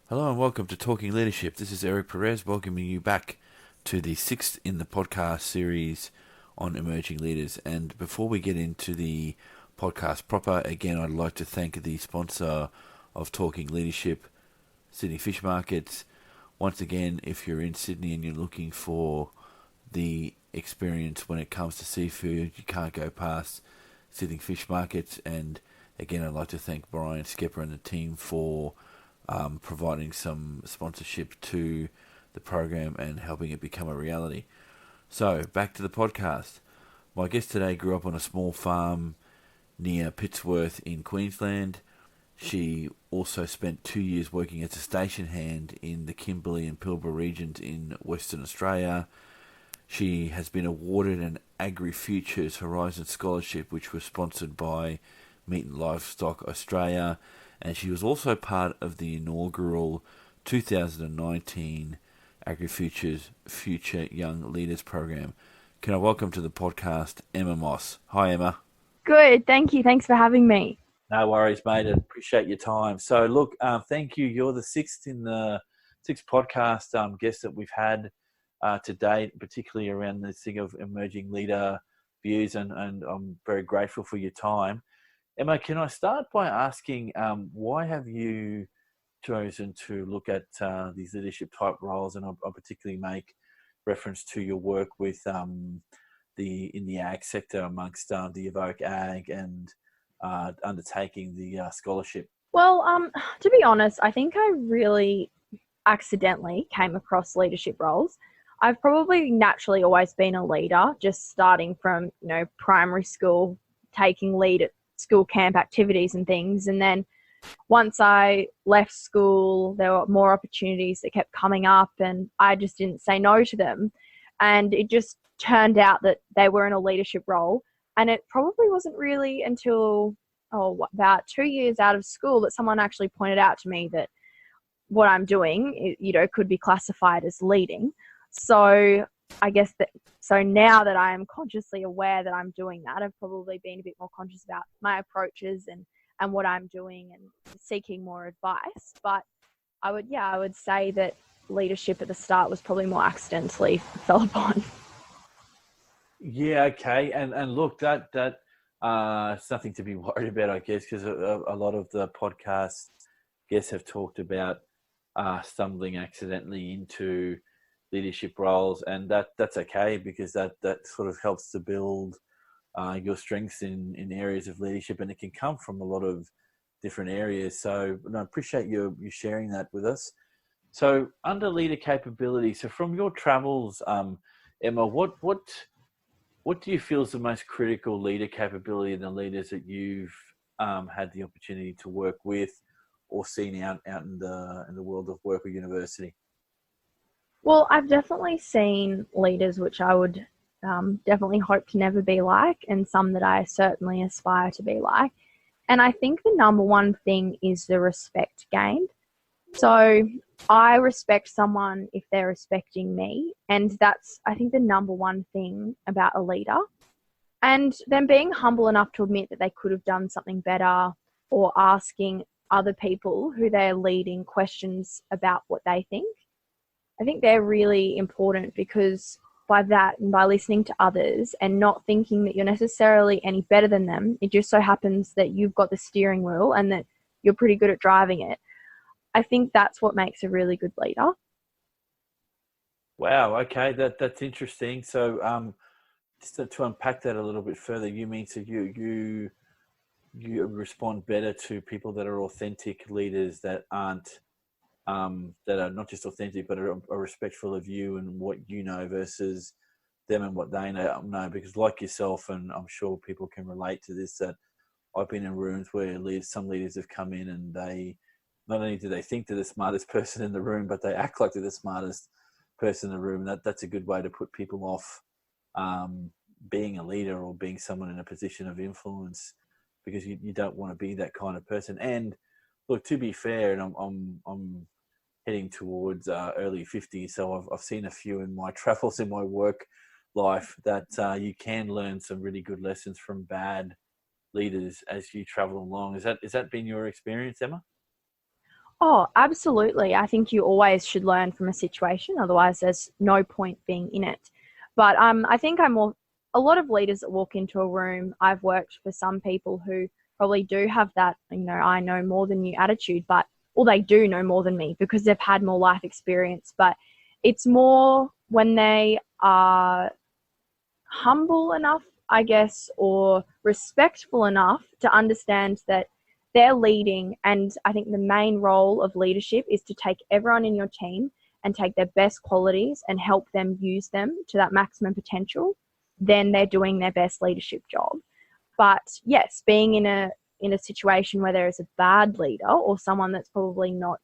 Hello and welcome to Talking Leadership. This is Eric Perez welcoming you back to the sixth in the podcast series on emerging leaders. And before we get into the podcast proper, again, I'd like to thank the sponsor of Talking Leadership, Sydney Fish Markets. Once again, if you're in Sydney and you're looking for the experience when it comes to seafood, you can't go past Sydney Fish Markets. And again, I'd like to thank Brian Skepper and the team for providing some sponsorship to the program and helping it become a reality. So, back to the podcast. My guest today grew up on a small farm near Pittsworth in Queensland. She also spent 2 years working as a station hand in the Kimberley and Pilbara regions in Western Australia. She has been awarded an AgriFutures Horizon Scholarship, which was sponsored by Meat and Livestock Australia, and she was also part of the inaugural 2019 AgriFutures Future Young Leaders Program. Can I welcome to the podcast Emma Moss? Hi, Emma. Good, thank you. Thanks for having me. No worries, mate. I appreciate your time. So, look, thank you. You're the sixth podcast guest that we've had to date, particularly around this thing of emerging leader views, and I'm very grateful for your time. Emma, can I start by asking why have you chosen to look at these leadership type roles, and I'll particularly make reference to your work with in the ag sector amongst the Evoke Ag and undertaking the scholarship? Well, to be honest, I think I really accidentally came across leadership roles. I've probably naturally always been a leader, just starting from, primary school, taking lead at school camp activities and things. And then once I left school, there were more opportunities that kept coming up and I just didn't say no to them. And it just turned out that they were in a leadership role. And it probably wasn't really until about 2 years out of school that someone actually pointed out to me that what I'm doing, could be classified as leading. So I guess so now that I am consciously aware that I'm doing that, I've probably been a bit more conscious about my approaches and what I'm doing and seeking more advice. But I would say that leadership at the start was probably more accidentally fell upon. Yeah, okay. And look, that it's nothing to be worried about, I guess, because a lot of the podcast guests have talked about stumbling accidentally into leadership roles, and that's okay, because that sort of helps to build your strengths in areas of leadership, and it can come from a lot of different areas. So I appreciate you sharing that with us. So under leader capability, so from your travels, Emma, what do you feel is the most critical leader capability in the leaders that you've had the opportunity to work with or seen out in the world of work or university? Well, I've definitely seen leaders which I would definitely hope to never be like, and some that I certainly aspire to be like. And I think the number one thing is the respect gained. So I respect someone if they're respecting me. And that's, I think, the number one thing about a leader. And then being humble enough to admit that they could have done something better, or asking other people who they're leading questions about what they think. I think they're really important, because by that and by listening to others and not thinking that you're necessarily any better than them, it just so happens that you've got the steering wheel and that you're pretty good at driving it. I think that's what makes a really good leader. Wow, okay, that's interesting. So just to unpack that a little bit further, you mean so you respond better to people that are authentic leaders, that aren't that are not just authentic but are respectful of you and what you know versus them and what they know. Because like yourself, and I'm sure people can relate to this, that I've been in rooms where some leaders have come in and they not only do they think they're the smartest person in the room, but they act like they're the smartest person in the room. That's a good way to put people off being a leader or being someone in a position of influence, because you don't want to be that kind of person. And look, to be fair, and I'm heading towards early 50s, so I've seen a few in my travels in my work life that you can learn some really good lessons from bad leaders as you travel along. Is that been your experience, Emma? Oh, absolutely. I think you always should learn from a situation. Otherwise, there's no point being in it. But I think I'm more, a lot of leaders that walk into a room, I've worked for some people who probably do have that, I know more than you attitude, but, or they do know more than me because they've had more life experience. But it's more when they are humble enough, I guess, or respectful enough to understand that they're leading. And I think the main role of leadership is to take everyone in your team and take their best qualities and help them use them to that maximum potential. Then they're doing their best leadership job. But yes, being in a situation where there is a bad leader or someone that's probably not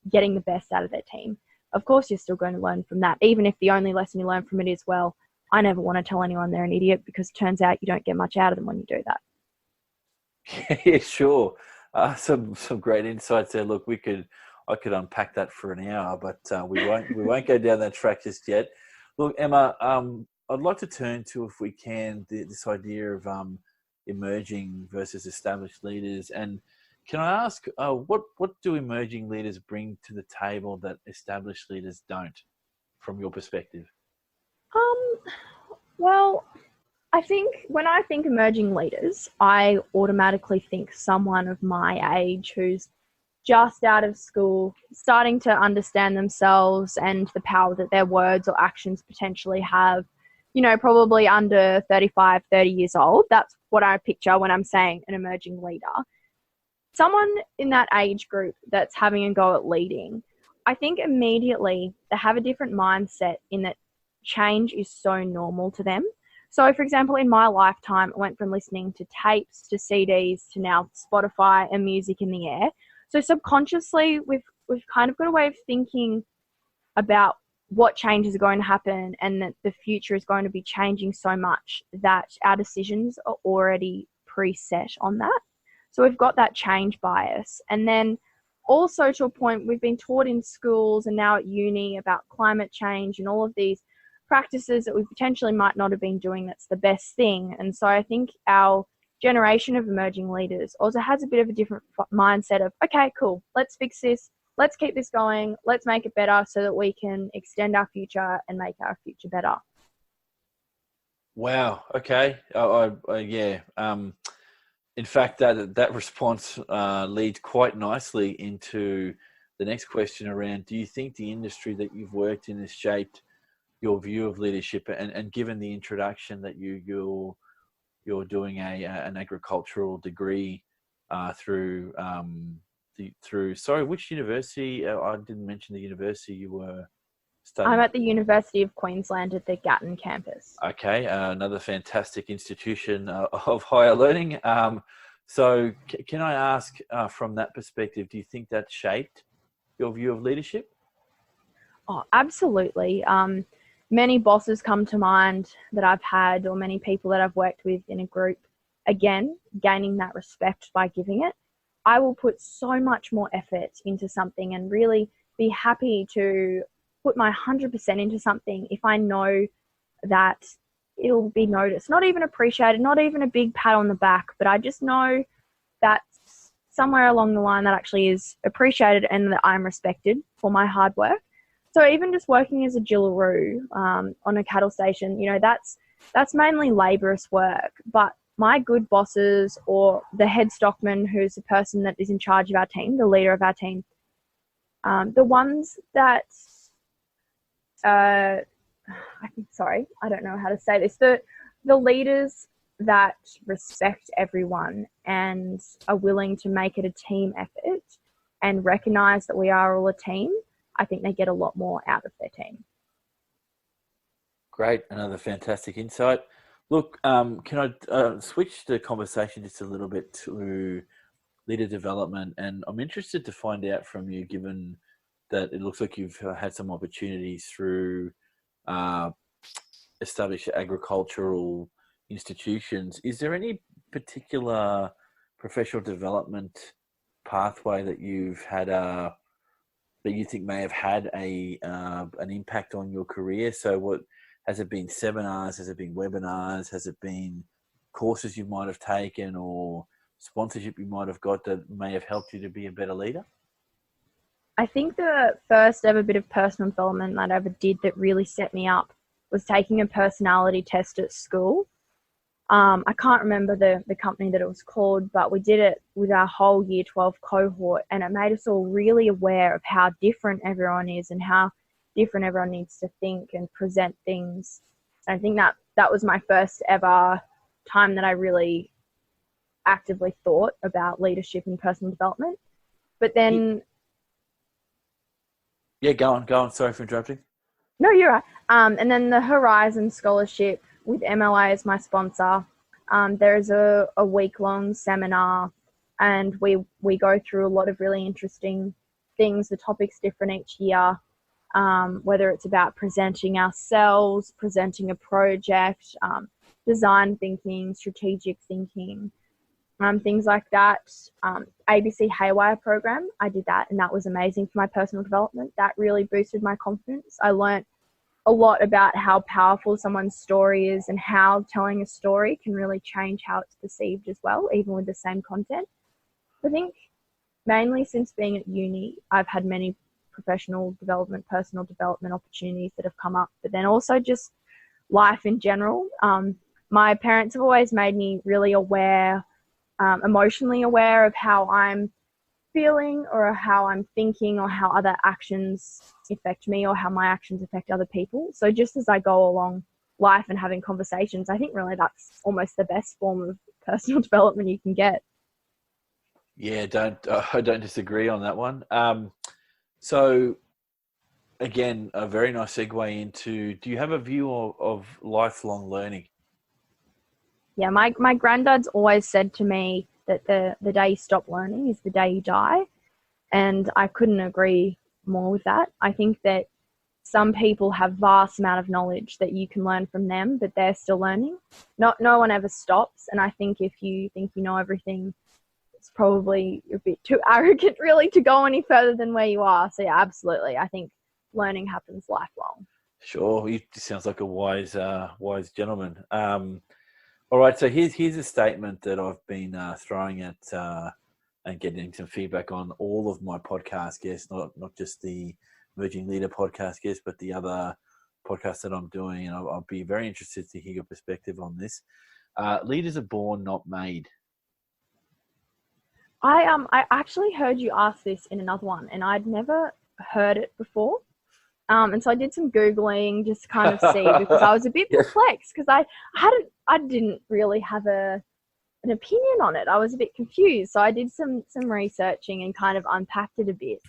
getting the best out of their team, of course you're still going to learn from that, even if the only lesson you learn from it is, well, I never want to tell anyone they're an idiot, because it turns out you don't get much out of them when you do that. Yeah, sure. Some great insights there. Look, I could unpack that for an hour, but we won't go down that track just yet. Look, Emma, I'd like to turn to, if we can, this idea of emerging versus established leaders. And can I ask, what do emerging leaders bring to the table that established leaders don't, from your perspective? Um, well, I think when I think emerging leaders, I automatically think someone of my age who's just out of school, starting to understand themselves and the power that their words or actions potentially have, probably under 35, 30 years old. That's what I picture when I'm saying an emerging leader. Someone in that age group that's having a go at leading, I think immediately they have a different mindset in that change is so normal to them. So, for example, in my lifetime, I went from listening to tapes to CDs to now Spotify and music in the air. So subconsciously, we've kind of got a way of thinking about what changes are going to happen and that the future is going to be changing so much that our decisions are already preset on that. So we've got that change bias. And then also, to a point, we've been taught in schools and now at uni about climate change and all of these practices that we potentially might not have been doing that's the best thing. And so I think our generation of emerging leaders also has a bit of a different mindset of, okay, cool, let's fix this, let's keep this going, let's make it better so that we can extend our future and make our future better. Wow. Okay. Yeah. In fact, that response leads quite nicely into the next question around: do you think the industry that you've worked in has shaped your view of leadership? And given the introduction that you're doing an agricultural degree through sorry, which university? I didn't mention the university you were studying. I'm at the University of Queensland at the Gatton campus. Okay, another fantastic institution of higher learning. So can I ask, from that perspective, do you think that shaped your view of leadership? Oh, absolutely. Many bosses come to mind that I've had, or many people that I've worked with in a group. Again, gaining that respect by giving it. I will put so much more effort into something and really be happy to put my 100% into something if I know that it'll be noticed. Not even appreciated, not even a big pat on the back, but I just know that somewhere along the line that actually is appreciated and that I'm respected for my hard work. So even just working as a Jillaroo on a cattle station, that's mainly laborious work. But my good bosses, or the head stockman, who's the person that is in charge of our team, the leader of our team, the ones that, sorry, I don't know how to say this, the leaders that respect everyone and are willing to make it a team effort and recognize that we are all a team, I think they get a lot more out of their team. Great, another fantastic insight. Look, can I switch the conversation just a little bit to leader development? And I'm interested to find out from you, given that it looks like you've had some opportunities through established agricultural institutions. Is there any particular professional development pathway that you've had that you think may have had an impact on your career? So what has it been? Seminars? Has it been webinars? Has it been courses you might have taken or sponsorship you might have got that may have helped you to be a better leader? I think the first ever bit of personal development that I ever did that really set me up was taking a personality test at school. I can't remember the company that it was called, but we did it with our whole year 12 cohort, and it made us all really aware of how different everyone is and how different everyone needs to think and present things. And I think that was my first ever time that I really actively thought about leadership and personal development. But then, Yeah, go on. Sorry for interrupting. no, you're right. And then the Horizon Scholarship with MLA as my sponsor. There's a week-long seminar, and we go through a lot of really interesting things. The topic's different each year, whether it's about presenting ourselves, presenting a project, design thinking, strategic thinking, things like that. ABC Haywire program, I did that, and that was amazing for my personal development. That really boosted my confidence. I learned a lot about how powerful someone's story is and how telling a story can really change how it's perceived as well, even with the same content. I think mainly since being at uni, I've had many professional development, personal development opportunities that have come up, but then also just life in general. My parents have always made me really aware, emotionally aware of how I'm feeling or how I'm thinking or how other actions affect me or how my actions affect other people. So just as I go along life and having conversations, I think really that's almost the best form of personal development you can get. Yeah, I don't disagree on that one. So again, a very nice segue into, do you have a view of lifelong learning? Yeah, my granddad's always said to me that the day you stop learning is the day you die. And I couldn't agree more with that. I think that some people have vast amount of knowledge that you can learn from them, but they're still learning. No one ever stops. And I think if you think you know everything, it's probably a bit too arrogant really to go any further than where you are. So yeah, absolutely. I think learning happens lifelong. Sure, he sounds like a wise gentleman. All right, so here's a statement that I've been throwing at and getting some feedback on all of my podcast guests, not just the Emerging Leader podcast guests, but the other podcasts that I'm doing. And I'll be very interested to hear your perspective on this. Leaders are born, not made. I actually heard you ask this in another one, and I'd never heard it before. And so I did some Googling just to kind of see because I was a bit perplexed because I didn't really have an opinion on it. I was a bit confused. So I did some researching and kind of unpacked it a bit.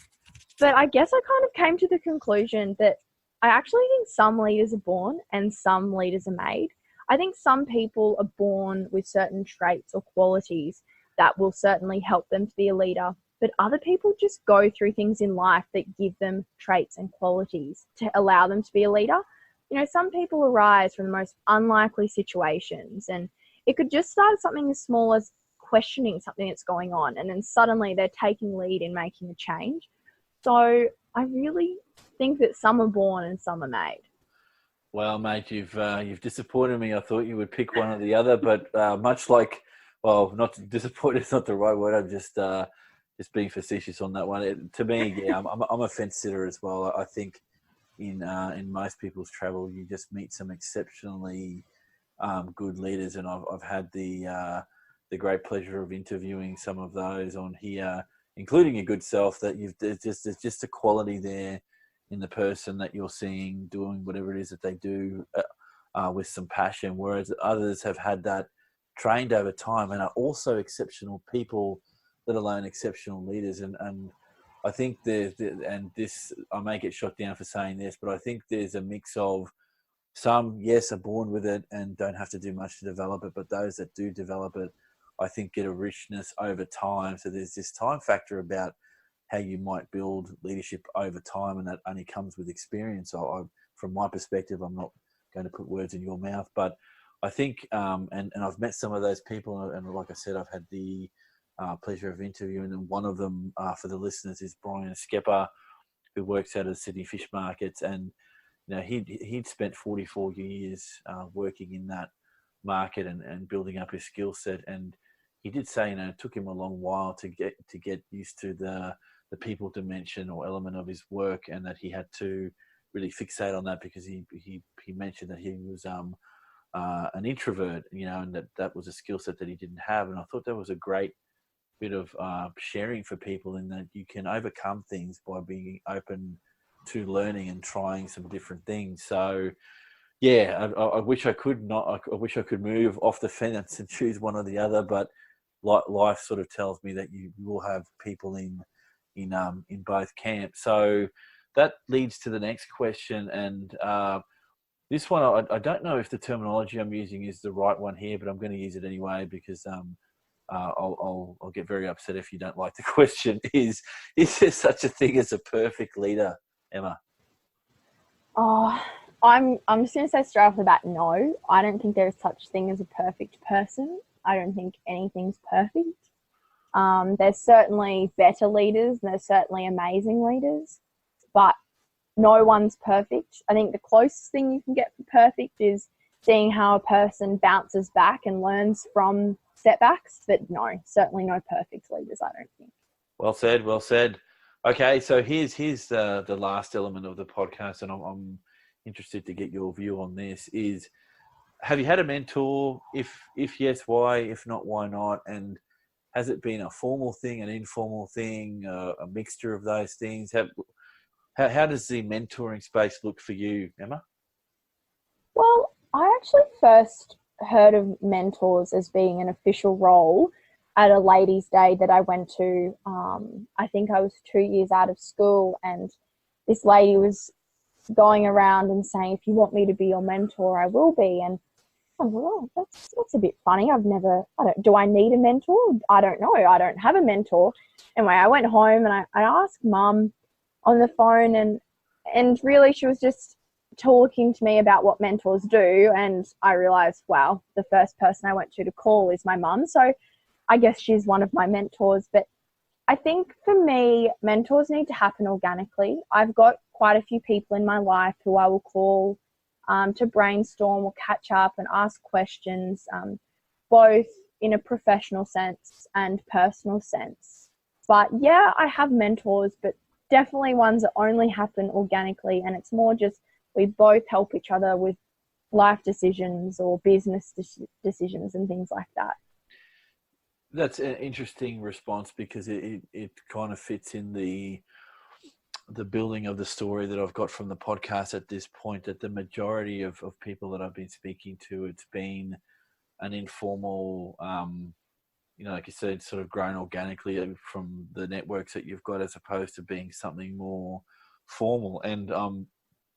But I guess I kind of came to the conclusion that I actually think some leaders are born and some leaders are made. I think some people are born with certain traits or qualities that will certainly help them to be a leader, but other people just go through things in life that give them traits and qualities to allow them to be a leader. You know, some people arise from the most unlikely situations, and it could just start something as small as questioning something that's going on, and then suddenly they're taking lead in making a change. So I really think that some are born and some are made. Well, mate, you've disappointed me. I thought you would pick one or the other, but much like, well, not disappointed is not the right word. I'm just being facetious on that one. To me, yeah, I'm a fence sitter as well. I think in most people's travel, you just meet some exceptionally good leaders, and I've had the great pleasure of interviewing some of those on here, including your good self. That there's just a quality there in the person that you're seeing doing whatever it is that they do with some passion, whereas others have had that trained over time and are also exceptional people, let alone exceptional leaders. And I think and this, I may get shot down for saying this, but I think there's a mix of some, yes, are born with it and don't have to do much to develop it, but those that do develop it, I think get a richness over time. So there's this time factor about how you might build leadership over time, and that only comes with experience. So from my perspective, I'm not going to put words in your mouth, but I think, and I've met some of those people, and like I said, I've had the pleasure of interviewing them. One of them, for the listeners, is Brian Skepper, who works out of the Sydney Fish Markets, and you know he'd spent 44 years working in that market and building up his skill set. And he did say, you know, it took him a long while to get used to the people dimension or element of his work, and that he had to really fixate on that because he mentioned that he was an introvert, and that was a skill set that he didn't have. And I thought that was a great bit of sharing for people, in that you can overcome things by being open to learning and trying some different things. So yeah, I wish I could not. I wish I could move off the fence and choose one or the other, but life sort of tells me that you will have people in both camps. So that leads to the next question, and this one I don't know if the terminology I'm using is the right one here, but I'm going to use it anyway because I'll get very upset if you don't like the question. Is there such a thing as a perfect leader, Emma? Oh, I'm just going to say straight off the bat, no. I don't think there is such thing as a perfect person. I don't think anything's perfect. There's certainly better leaders and there's certainly amazing leaders, but no one's perfect. I think the closest thing you can get for perfect is seeing how a person bounces back and learns from setbacks, but no, certainly no perfect leaders, I don't think. Well said, well said. Okay, so here's the last element of the podcast, and I'm interested to get your view on this. Is, have you had a mentor? If yes, why? If not, why not? And has it been a formal thing, an informal thing, a mixture of those things? How does the mentoring space look for you, Emma? Well, I actually first heard of mentors as being an official role at a ladies' day that I went to. I think I was 2 years out of school, and this lady was going around and saying, if you want me to be your mentor, I will be. And I was like, oh, that's a bit funny. Do I need a mentor? I don't know. I don't have a mentor. Anyway, I went home and I asked Mum on the phone, and really she was just talking to me about what mentors do. And I realized, wow, the first person I went to call is my mum. So I guess she's one of my mentors. But I think for me, mentors need to happen organically. I've got quite a few people in my life who I will call to brainstorm or catch up and ask questions, both in a professional sense and personal sense. But yeah, I have mentors, but definitely ones that only happen organically. And it's more just we both help each other with life decisions or business decisions and things like that. That's an interesting response because it kind of fits in the building of the story that I've got from the podcast at this point, that the majority of people that I've been speaking to, it's been an informal, like you said, sort of grown organically from the networks that you've got, as opposed to being something more formal. And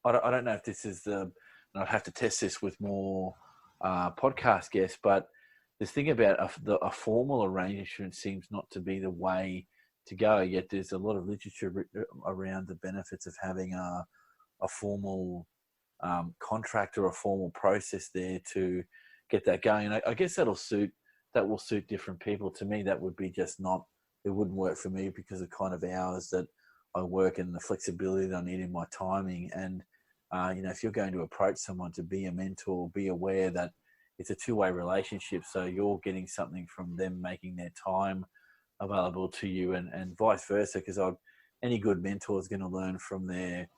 I don't know if this is and I'd have to test this with more podcast guests, but this thing about a formal arrangement seems not to be the way to go. Yet there's a lot of literature around the benefits of having a formal contract or a formal process there to get that going. And I guess that will suit different people. To me, that would be just not. It wouldn't work for me because of the kind of hours that I work and the flexibility that I need in my timing. And if you're going to approach someone to be a mentor, be aware that it's a two-way relationship. So you're getting something from them, making their time available to you, and vice versa. Because any good mentor is going to learn from their,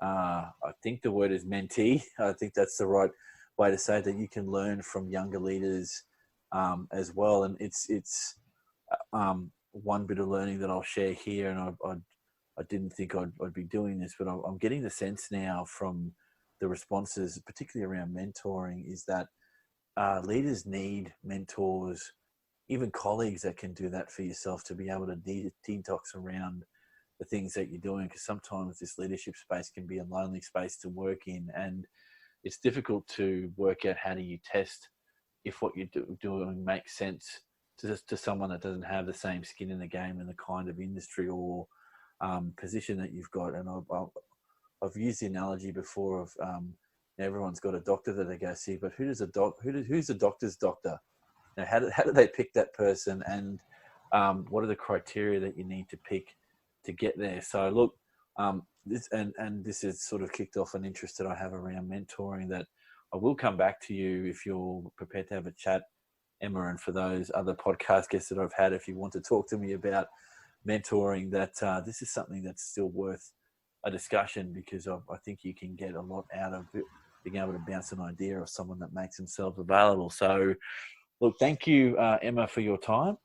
I think the word is mentee. I think that's the right way to say it, that you can learn from younger leaders as well. And it's one bit of learning that I'll share here. And I didn't think I'd be doing this, but I'm getting the sense now from the responses, particularly around mentoring, is that leaders need mentors, even colleagues that can do that for yourself, to be able to detox around the things that you're doing. Because sometimes this leadership space can be a lonely space to work in, and it's difficult to work out how do you test if what you're doing makes sense to someone that doesn't have the same skin in the game and the kind of industry or position that you've got. And I've used the analogy before of everyone's got a doctor that they go see, but who's the doctor's doctor? Now, how do they pick that person, and what are the criteria that you need to pick to get there? So look, this has sort of kicked off an interest that I have around mentoring, that I will come back to you if you're prepared to have a chat, Emma, and for those other podcast guests that I've had, if you want to talk to me about mentoring, that this is something that's still worth a discussion, because I think you can get a lot out of it, being able to bounce an idea of someone that makes themselves available. So, look, thank you, Emma, for your time.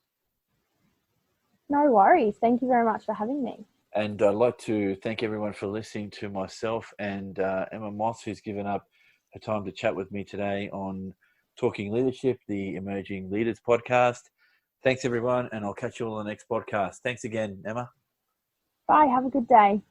No worries. Thank you very much for having me. And I'd like to thank everyone for listening to myself and Emma Moss, who's given up her time to chat with me today on Talking Leadership, the Emerging Leaders podcast. Thanks, everyone, and I'll catch you all on the next podcast. Thanks again, Emma. Bye. Have a good day.